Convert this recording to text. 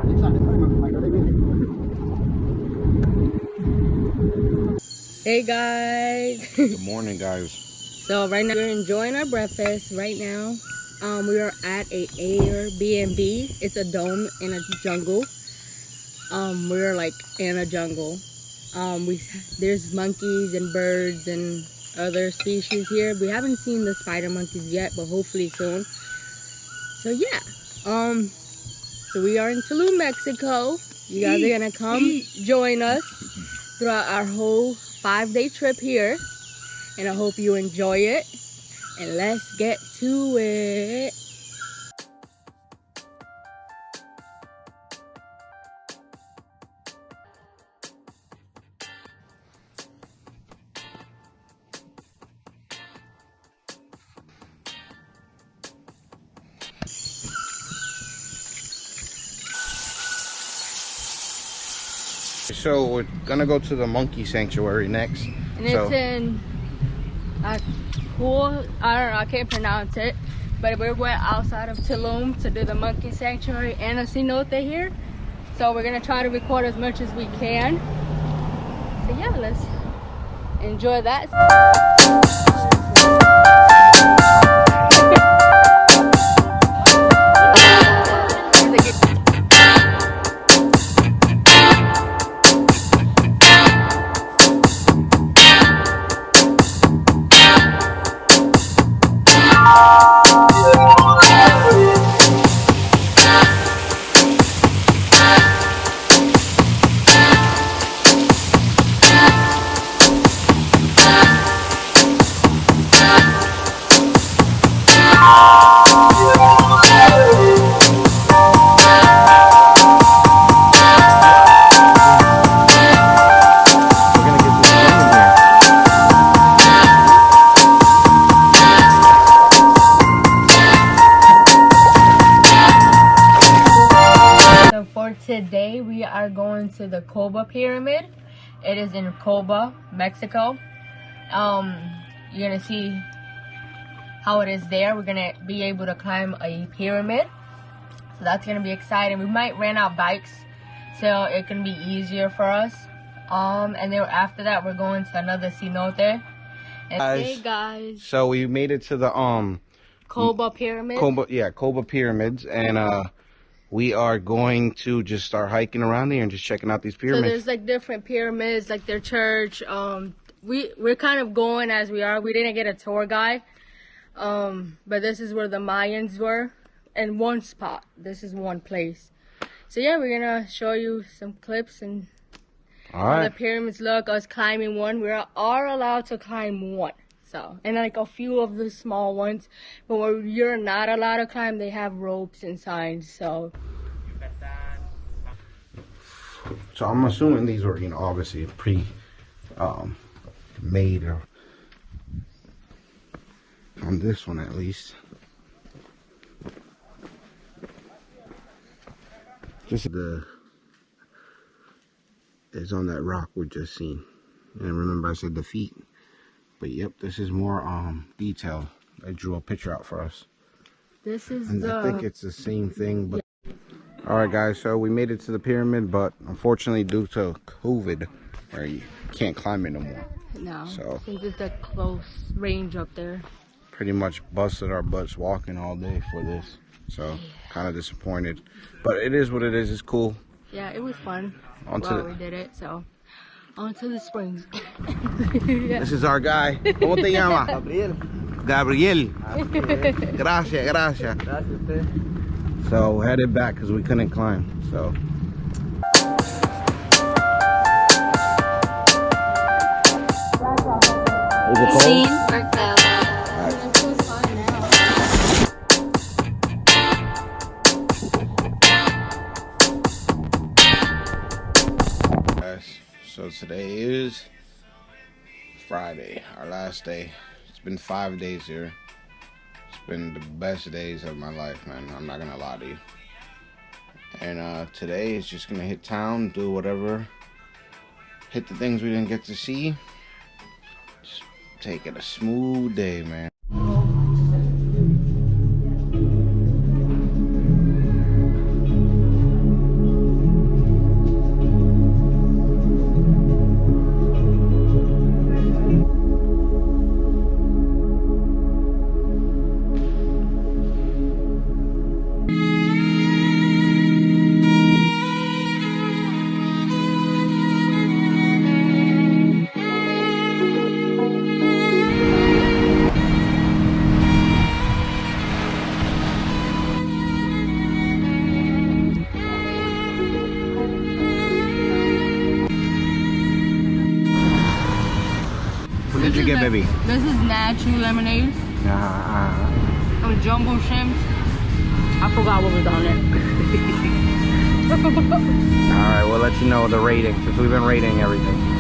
Hey guys. Good morning, guys. So right now we're enjoying our breakfast right now. We are at a Airbnb. It's a dome in a jungle. We're like in a jungle. There's monkeys and birds and other species here. We haven't seen the spider monkeys yet, but hopefully soon. So yeah. So we are in Tulum, Mexico. You guys are gonna come join us throughout our whole 5-day trip here, and I hope you enjoy it. And let's get to it. So we're gonna go to the monkey sanctuary next. And it's in cool, I can't pronounce it, but we went outside of Tulum to do the monkey sanctuary and a cenote here. So we're gonna try to record as much as we can. So yeah, let's enjoy that. Today we are going to the Coba Pyramid. It is in Coba, Mexico. You're gonna see how it is there. We're gonna be able to climb a pyramid, so that's gonna be exciting. We might rent out bikes so it can be easier for us. And then after that we're going to another cenote. Hey guys, so we made it to the Coba Pyramid. Coba Pyramids, and we are going to just start hiking around there and just checking out these pyramids. So there's like different pyramids, like their church. We're kind of going as we are. We didn't get a tour guide, but this is where the Mayans were in one spot. This is one place. So yeah, we're gonna show you some clips and how the pyramids look. Us climbing one. We are allowed to climb one. So, and like a few of the small ones, but where you're not allowed to climb, they have ropes and signs. So I'm assuming these were, obviously made on this one at least. This is on that rock we just seen, and remember I said the feet. But yep, this is more detail. I drew a picture out for us. This is I think it's the same thing, but alright guys, so we made it to the pyramid, but unfortunately due to COVID, where you can't climb it no more. No, so since it's a close range up there. Pretty much busted our butts walking all day for this. So kind of disappointed. But it is what it is, it's cool. Yeah, it was fun. We did it, so on to the springs. Yeah. This is our guy. ¿Cómo te llama? Gabriel. Gracias, gracias. So headed back because we couldn't climb. So. Is it cold? So today is Friday, our last day. It's been 5 days here. It's been the best days of my life, man. I'm not gonna lie to you. And today is just gonna hit town, do whatever, hit the things we didn't get to see. Just take it a smooth day, man. baby. This is natural lemonade. And jumbo shrimps. I forgot what was on it. Alright, we'll let you know the rating since we've been rating everything.